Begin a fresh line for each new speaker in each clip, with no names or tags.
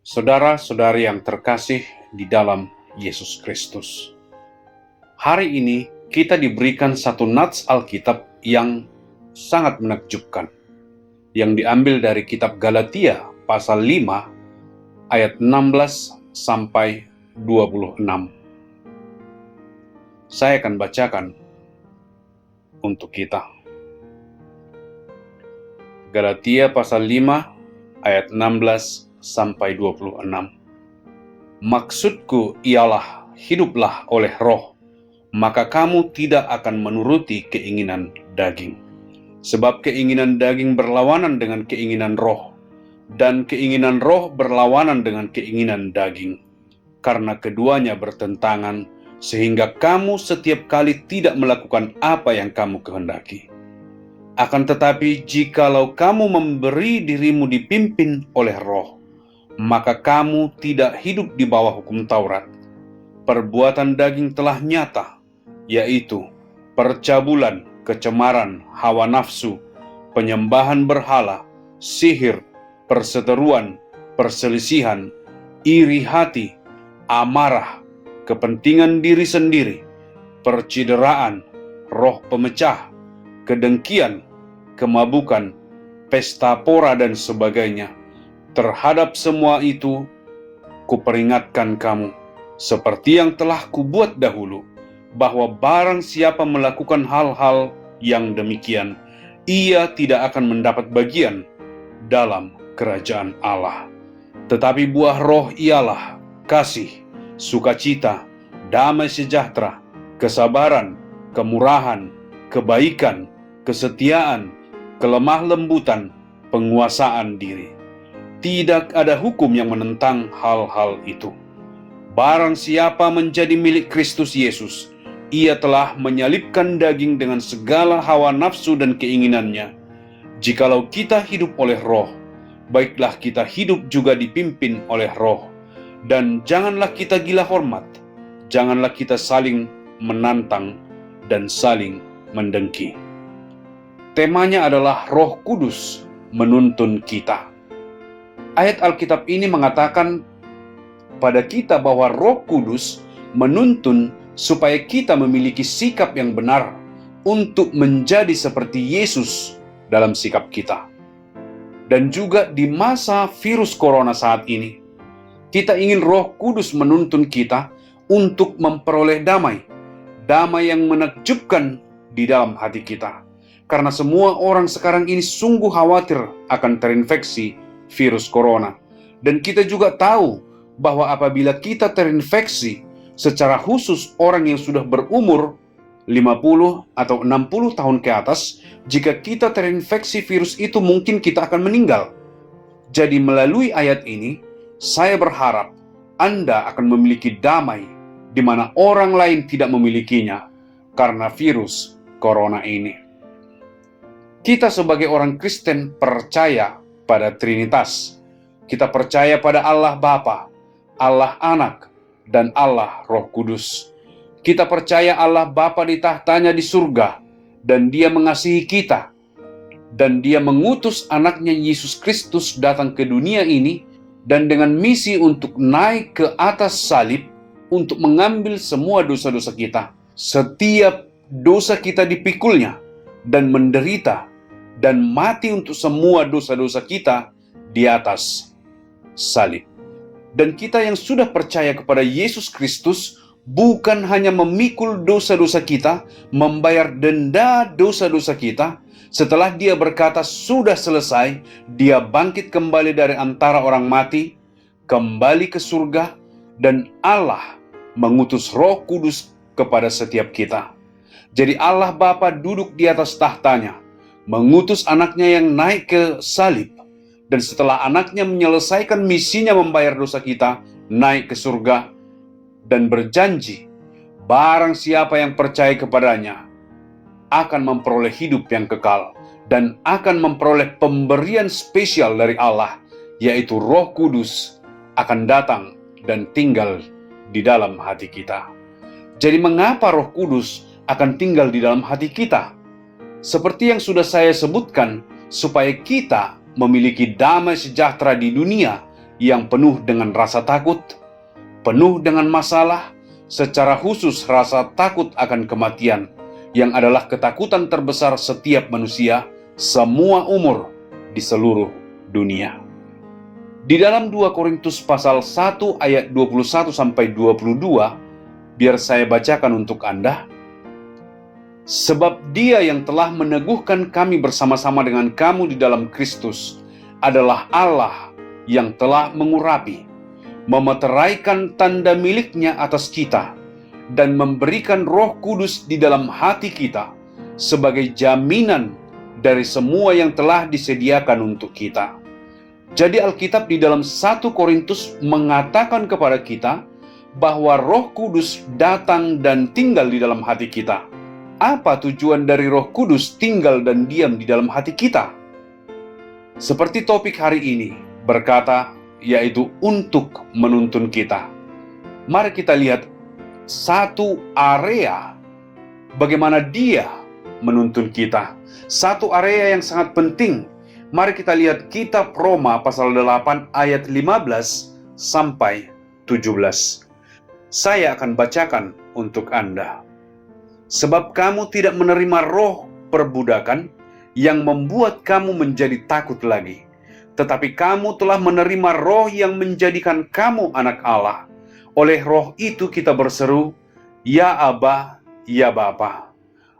Saudara-saudari yang terkasih di dalam Yesus Kristus. Hari ini kita diberikan satu nats Alkitab yang sangat menakjubkan, yang diambil dari kitab Galatia pasal 5 ayat 16 sampai 26. Saya akan bacakan untuk kita. Galatia pasal 5 ayat 16 sampai 26. Maksudku ialah hiduplah oleh roh, maka kamu tidak akan menuruti keinginan daging. Sebab keinginan daging berlawanan dengan keinginan roh, dan keinginan roh berlawanan dengan keinginan daging. Karena keduanya bertentangan, sehingga kamu setiap kali tidak melakukan apa yang kamu kehendaki. Akan tetapi jikalau kamu memberi dirimu dipimpin oleh roh, maka kamu tidak hidup di bawah hukum Taurat. Perbuatan daging telah nyata, yaitu percabulan, kecemaran, hawa nafsu, penyembahan berhala, sihir, perseteruan, perselisihan, iri hati, amarah, kepentingan diri sendiri, percideraan, roh pemecah, kedengkian, kemabukan, pesta pora dan sebagainya. Terhadap semua itu, kuperingatkan kamu, seperti yang telah kubuat dahulu, bahwa barang siapa melakukan hal-hal yang demikian, ia tidak akan mendapat bagian dalam kerajaan Allah. Tetapi buah roh ialah kasih, sukacita, damai sejahtera, kesabaran, kemurahan, kebaikan, kesetiaan, kelemah lembutan, penguasaan diri. Tidak ada hukum yang menentang hal-hal itu. Barang siapa menjadi milik Kristus Yesus, ia telah menyalibkan daging dengan segala hawa nafsu dan keinginannya. Jikalau kita hidup oleh roh, baiklah kita hidup juga dipimpin oleh roh. Dan janganlah kita gila hormat, janganlah kita saling menantang dan saling mendengki. Temanya adalah Roh Kudus menuntun kita. Ayat Alkitab ini mengatakan pada kita bahwa Roh Kudus menuntun supaya kita memiliki sikap yang benar untuk menjadi seperti Yesus dalam sikap kita. Dan juga di masa virus corona saat ini, kita ingin Roh Kudus menuntun kita untuk memperoleh damai yang menakjubkan di dalam hati kita. Karena semua orang sekarang ini sungguh khawatir akan terinfeksi virus corona. Dan kita juga tahu bahwa apabila kita terinfeksi, secara khusus orang yang sudah berumur 50 atau 60 tahun ke atas, jika kita terinfeksi virus itu mungkin kita akan meninggal. Jadi melalui ayat ini, saya berharap Anda akan memiliki damai di mana orang lain tidak memilikinya karena virus corona ini. Kita sebagai orang Kristen percaya pada Trinitas. Kita percaya pada Allah Bapa, Allah Anak, dan Allah Roh Kudus. Kita percaya Allah Bapa di tahtanya di surga, dan Dia mengasihi kita. Dan Dia mengutus anaknya Yesus Kristus datang ke dunia ini, dan dengan misi untuk naik ke atas salib, untuk mengambil semua dosa-dosa kita. Setiap dosa kita dipikulnya, dan menderita, dan mati untuk semua dosa-dosa kita di atas salib. Dan kita yang sudah percaya kepada Yesus Kristus bukan hanya memikul dosa-dosa kita, membayar denda dosa-dosa kita. Setelah Dia berkata sudah selesai, Dia bangkit kembali dari antara orang mati, kembali ke surga, dan Allah mengutus Roh Kudus kepada setiap kita. Jadi Allah Bapa duduk di atas tahtanya, mengutus anaknya yang naik ke salib, dan setelah anaknya menyelesaikan misinya membayar dosa kita, naik ke surga, dan berjanji, barang siapa yang percaya kepadanya, akan memperoleh hidup yang kekal, dan akan memperoleh pemberian spesial dari Allah, yaitu Roh Kudus, akan datang dan tinggal di dalam hati kita. Jadi mengapa Roh Kudus akan tinggal di dalam hati kita? Seperti yang sudah saya sebutkan, supaya kita memiliki damai sejahtera di dunia yang penuh dengan rasa takut, penuh dengan masalah, secara khusus rasa takut akan kematian, yang adalah ketakutan terbesar setiap manusia, semua umur, di seluruh dunia. Di dalam 2 Korintus pasal 1 ayat 21-22, biar saya bacakan untuk Anda. Sebab Dia yang telah meneguhkan kami bersama-sama dengan kamu di dalam Kristus adalah Allah yang telah mengurapi, memeteraikan tanda miliknya atas kita, dan memberikan Roh Kudus di dalam hati kita sebagai jaminan dari semua yang telah disediakan untuk kita. Jadi Alkitab di dalam 1 Korintus mengatakan kepada kita bahwa Roh Kudus datang dan tinggal di dalam hati kita. Apa tujuan dari Roh Kudus tinggal dan diam di dalam hati kita? Seperti topik hari ini berkata, yaitu untuk menuntun kita. Mari kita lihat satu area bagaimana Dia menuntun kita. Satu area yang sangat penting. Mari kita lihat kitab Roma pasal 8 ayat 15 sampai 17. Saya akan bacakan untuk Anda. Sebab kamu tidak menerima roh perbudakan yang membuat kamu menjadi takut lagi, tetapi kamu telah menerima roh yang menjadikan kamu anak Allah. Oleh roh itu kita berseru, Ya Aba, Ya Bapa.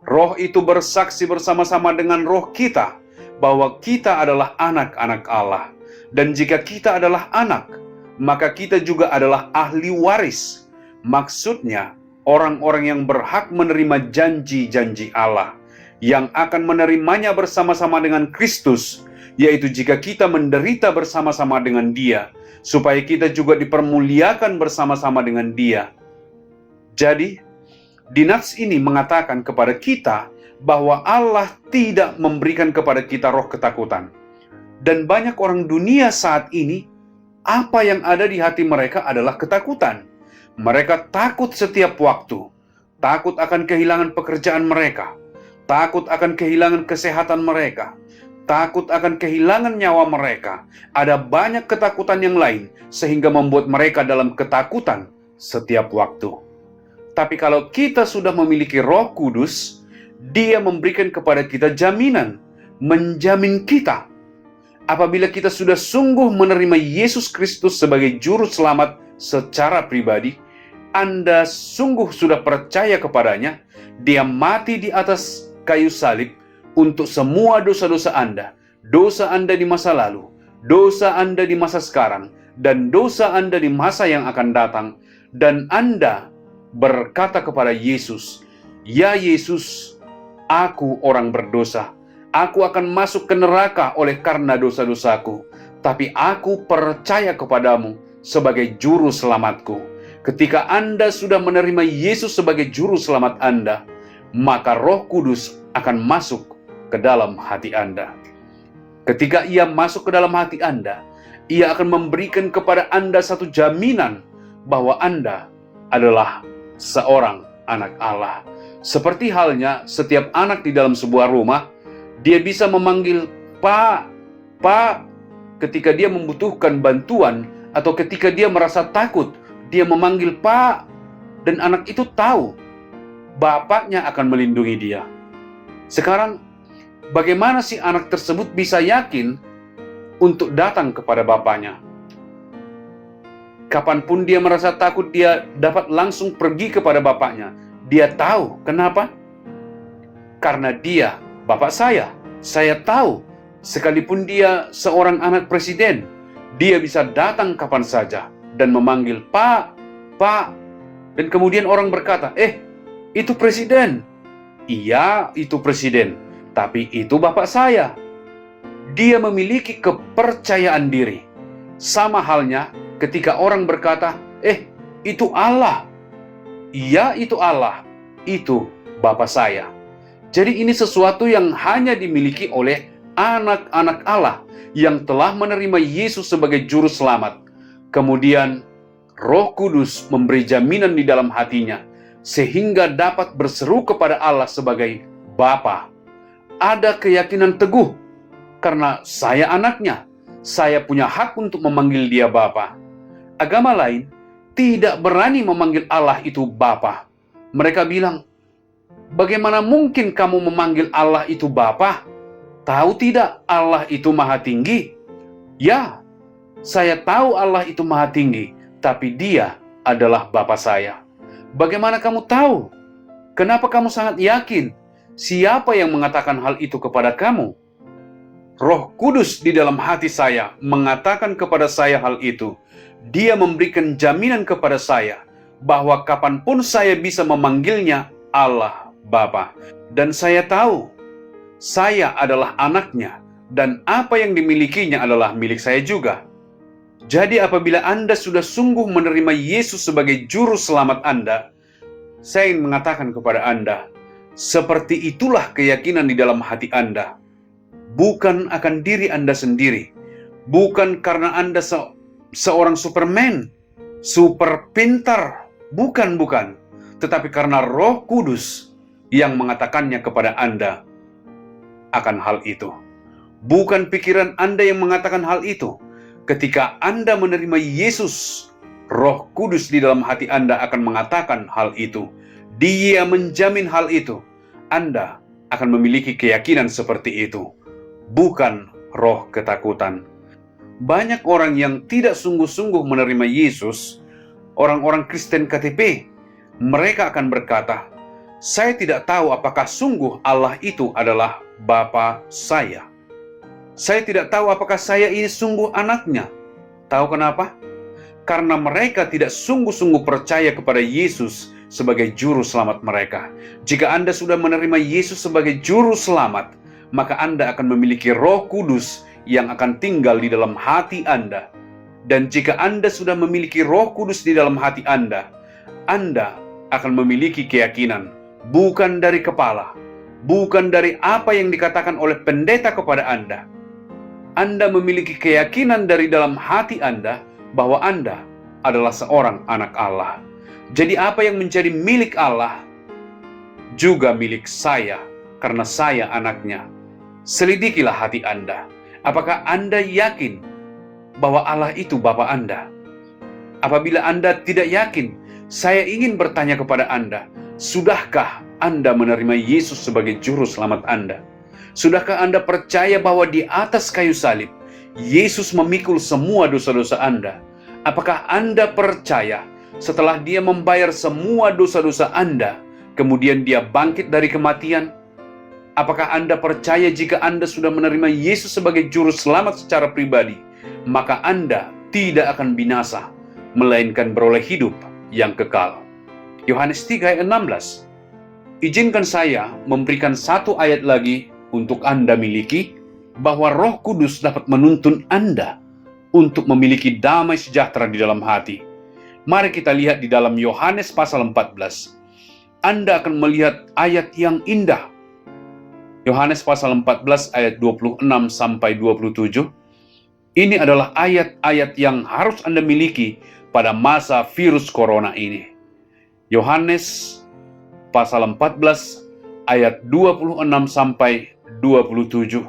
Roh itu bersaksi bersama-sama dengan roh kita bahwa kita adalah anak-anak Allah. Dan jika kita adalah anak, maka kita juga adalah ahli waris. Maksudnya, orang-orang yang berhak menerima janji-janji Allah, yang akan menerimanya bersama-sama dengan Kristus, yaitu jika kita menderita bersama-sama dengan Dia, supaya kita juga dipermuliakan bersama-sama dengan Dia. Jadi, di nats ini mengatakan kepada kita bahwa Allah tidak memberikan kepada kita roh ketakutan. Dan banyak orang dunia saat ini, apa yang ada di hati mereka adalah ketakutan. Mereka takut setiap waktu, takut akan kehilangan pekerjaan mereka, takut akan kehilangan kesehatan mereka, takut akan kehilangan nyawa mereka. Ada banyak ketakutan yang lain sehingga membuat mereka dalam ketakutan setiap waktu. Tapi kalau kita sudah memiliki Roh Kudus, Dia memberikan kepada kita jaminan, menjamin kita. Apabila kita sudah sungguh menerima Yesus Kristus sebagai juru selamat secara pribadi, Anda sungguh sudah percaya kepadanya, Dia mati di atas kayu salib untuk semua dosa-dosa Anda, dosa Anda di masa lalu, dosa Anda di masa sekarang, dan dosa Anda di masa yang akan datang. Dan Anda berkata kepada Yesus, Ya Yesus, aku orang berdosa, aku akan masuk ke neraka oleh karena dosa-dosaku, tapi aku percaya kepadamu sebagai juru selamatku. Ketika Anda sudah menerima Yesus sebagai juru selamat Anda, maka Roh Kudus akan masuk ke dalam hati Anda. Ketika Ia masuk ke dalam hati Anda, Ia akan memberikan kepada Anda satu jaminan bahwa Anda adalah seorang anak Allah. Seperti halnya setiap anak di dalam sebuah rumah, dia bisa memanggil Pak, Pak, ketika dia membutuhkan bantuan atau ketika dia merasa takut. Dia memanggil Pak, dan anak itu tahu bapaknya akan melindungi dia. Sekarang, bagaimana si anak tersebut bisa yakin untuk datang kepada bapaknya? Kapanpun dia merasa takut, dia dapat langsung pergi kepada bapaknya. Dia tahu. Kenapa? Karena dia, bapak saya tahu, sekalipun dia seorang anak presiden, dia bisa datang kapan saja dan memanggil Pak, Pak. Dan kemudian orang berkata, itu presiden. Iya, itu presiden, tapi itu bapak saya. Dia memiliki kepercayaan diri. Sama halnya ketika orang berkata, itu Allah. Iya, itu Allah. Itu bapak saya. Jadi ini sesuatu yang hanya dimiliki oleh anak-anak Allah yang telah menerima Yesus sebagai juru selamat. Kemudian Roh Kudus memberi jaminan di dalam hatinya, sehingga dapat berseru kepada Allah sebagai Bapa. Ada keyakinan teguh, karena saya anaknya, saya punya hak untuk memanggil dia Bapa. Agama lain tidak berani memanggil Allah itu Bapa. Mereka bilang, bagaimana mungkin kamu memanggil Allah itu Bapa? Tahu tidak Allah itu Maha Tinggi? Ya, saya tahu Allah itu Maha Tinggi, tapi Dia adalah Bapa saya. Bagaimana kamu tahu? Kenapa kamu sangat yakin? Siapa yang mengatakan hal itu kepada kamu? Roh Kudus di dalam hati saya mengatakan kepada saya hal itu. Dia memberikan jaminan kepada saya bahwa kapanpun saya bisa memanggilnya Allah Bapa. Dan saya tahu, saya adalah anaknya, dan apa yang dimilikinya adalah milik saya juga. Jadi apabila Anda sudah sungguh menerima Yesus sebagai juru selamat Anda, saya ingin mengatakan kepada Anda, seperti itulah keyakinan di dalam hati Anda. Bukan akan diri Anda sendiri, bukan karena Anda seorang Superman, super pintar, bukan, tetapi karena Roh Kudus yang mengatakannya kepada Anda akan hal itu. Bukan pikiran Anda yang mengatakan hal itu. Ketika Anda menerima Yesus, Roh Kudus di dalam hati Anda akan mengatakan hal itu. Dia menjamin hal itu. Anda akan memiliki keyakinan seperti itu, bukan roh ketakutan. Banyak orang yang tidak sungguh-sungguh menerima Yesus, orang-orang Kristen KTP, mereka akan berkata, saya tidak tahu apakah sungguh Allah itu adalah Bapa saya. Saya tidak tahu apakah saya ini sungguh anaknya. Tahu kenapa? Karena mereka tidak sungguh-sungguh percaya kepada Yesus sebagai juru selamat mereka. Jika Anda sudah menerima Yesus sebagai juru selamat, maka Anda akan memiliki Roh Kudus yang akan tinggal di dalam hati Anda. Dan jika Anda sudah memiliki Roh Kudus di dalam hati Anda akan memiliki keyakinan, bukan dari kepala, bukan dari apa yang dikatakan oleh pendeta kepada Anda. Anda memiliki keyakinan dari dalam hati Anda bahwa Anda adalah seorang anak Allah. Jadi apa yang menjadi milik Allah juga milik saya, karena saya anaknya. Selidikilah hati Anda. Apakah Anda yakin bahwa Allah itu Bapa Anda? Apabila Anda tidak yakin, saya ingin bertanya kepada Anda, sudahkah Anda menerima Yesus sebagai juru selamat Anda? Sudahkah Anda percaya bahwa di atas kayu salib, Yesus memikul semua dosa-dosa Anda? Apakah Anda percaya setelah Dia membayar semua dosa-dosa Anda, kemudian Dia bangkit dari kematian? Apakah Anda percaya jika Anda sudah menerima Yesus sebagai juru selamat secara pribadi, maka Anda tidak akan binasa, melainkan beroleh hidup yang kekal? Yohanes 3 ayat 16. Izinkan saya memberikan satu ayat lagi untuk Anda miliki, bahwa Roh Kudus dapat menuntun Anda untuk memiliki damai sejahtera di dalam hati. Mari kita lihat di dalam Yohanes pasal 14. Anda akan melihat ayat yang indah. Yohanes pasal 14 ayat 26 sampai 27. Ini adalah ayat-ayat yang harus Anda miliki pada masa virus corona ini. Yohanes pasal 14 ayat 26 sampai 27.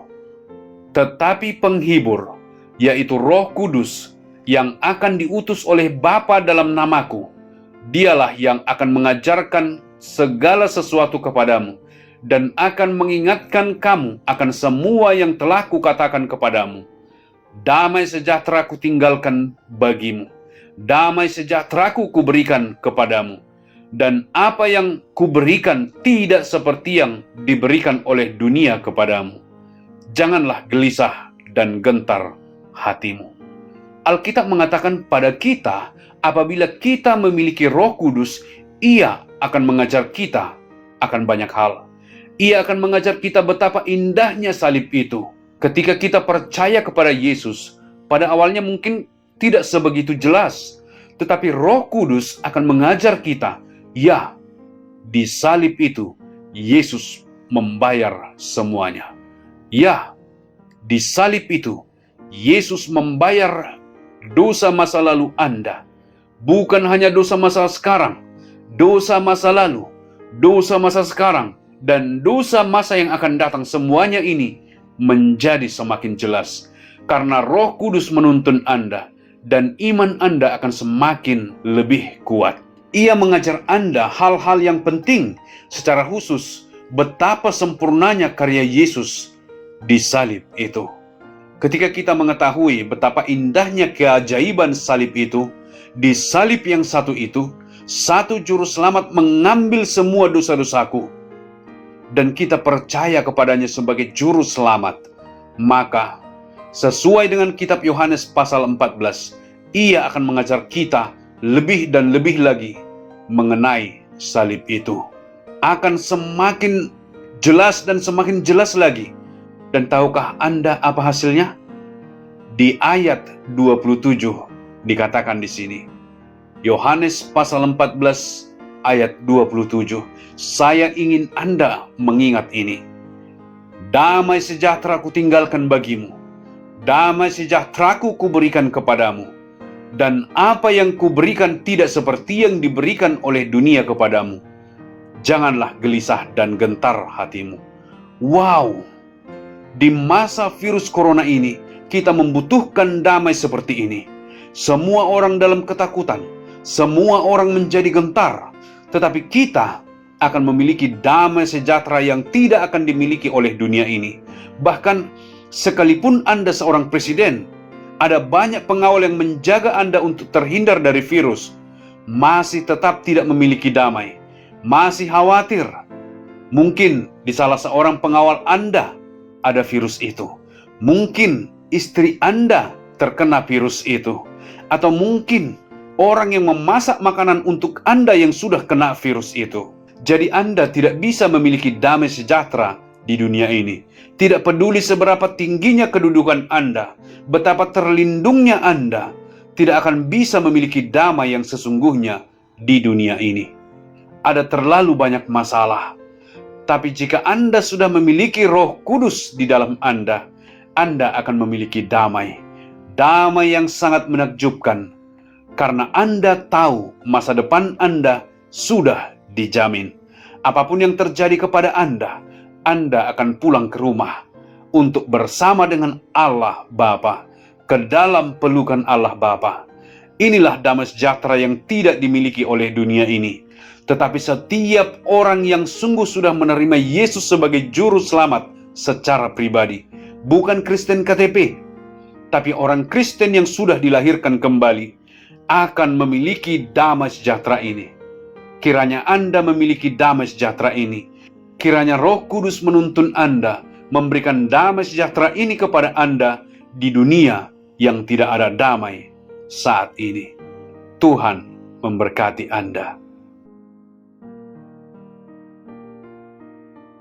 Tetapi penghibur, yaitu Roh Kudus, yang akan diutus oleh Bapa dalam namaku, Dialah yang akan mengajarkan segala sesuatu kepadamu, dan akan mengingatkan kamu akan semua yang telah kukatakan kepadamu. Damai sejahtera kutinggalkan bagimu, damai sejahtera kuberikan kepadamu. Dan apa yang kuberikan tidak seperti yang diberikan oleh dunia kepadamu. Janganlah gelisah dan gentar hatimu. Alkitab mengatakan pada kita, apabila kita memiliki Roh Kudus, Ia akan mengajar kita akan banyak hal. Ia akan mengajar kita betapa indahnya salib itu. Ketika kita percaya kepada Yesus, pada awalnya mungkin tidak sebegitu jelas, tetapi Roh Kudus akan mengajar kita. Ya, di salib itu, Yesus membayar semuanya. Ya, di salib itu, Yesus membayar dosa masa lalu Anda. Bukan hanya dosa masa sekarang, dosa masa lalu, dosa masa sekarang, dan dosa masa yang akan datang, semuanya ini menjadi semakin jelas. karena Roh Kudus menuntun Anda, dan iman Anda akan semakin lebih kuat. Ia mengajar Anda hal-hal yang penting, secara khusus betapa sempurnanya karya Yesus di salib itu. Ketika kita mengetahui betapa indahnya keajaiban salib itu, di salib yang satu itu, satu juru selamat mengambil semua dosa-dosaku, dan kita percaya kepadanya sebagai juru selamat, maka sesuai dengan kitab Yohanes pasal 14, ia akan mengajar kita lebih dan lebih lagi mengenai salib itu. Akan semakin jelas dan semakin jelas lagi. Dan tahukah Anda apa hasilnya? Di ayat 27 dikatakan di sini. Yohanes pasal 14 ayat 27. Saya ingin Anda mengingat ini. Damai sejahtera kutinggalkan bagimu. Damai sejahteraku kuberikan kepadamu. Dan apa yang kuberikan tidak seperti yang diberikan oleh dunia kepadamu. Janganlah gelisah dan gentar hatimu. Wow! Di masa virus corona ini, kita membutuhkan damai seperti ini. Semua orang dalam ketakutan, semua orang menjadi gentar, tetapi kita akan memiliki damai sejahtera yang tidak akan dimiliki oleh dunia ini. Bahkan sekalipun Anda seorang presiden, ada banyak pengawal yang menjaga Anda untuk terhindar dari virus, masih tetap tidak memiliki damai, masih khawatir. Mungkin di salah seorang pengawal Anda ada virus itu. Mungkin istri Anda terkena virus itu. Atau mungkin orang yang memasak makanan untuk Anda yang sudah kena virus itu. Jadi Anda tidak bisa memiliki damai sejahtera di dunia ini. Tidak peduli seberapa tingginya kedudukan Anda, betapa terlindungnya Anda, tidak akan bisa memiliki damai yang sesungguhnya di dunia ini. Ada terlalu banyak masalah. Tapi jika Anda sudah memiliki Roh Kudus di dalam Anda akan memiliki damai. Damai yang sangat menakjubkan. Karena Anda tahu masa depan Anda sudah dijamin. Apapun yang terjadi kepada Anda akan pulang ke rumah untuk bersama dengan Allah Bapa, ke dalam pelukan Allah Bapa. Inilah damai sejahtera yang tidak dimiliki oleh dunia ini. Tetapi setiap orang yang sungguh sudah menerima Yesus sebagai juru selamat secara pribadi, bukan Kristen KTP, tapi orang Kristen yang sudah dilahirkan kembali, akan memiliki damai sejahtera ini. Kiranya Anda memiliki damai sejahtera ini. Kiranya Roh Kudus menuntun Anda, memberikan damai sejahtera ini kepada Anda di dunia yang tidak ada damai saat ini. Tuhan memberkati Anda.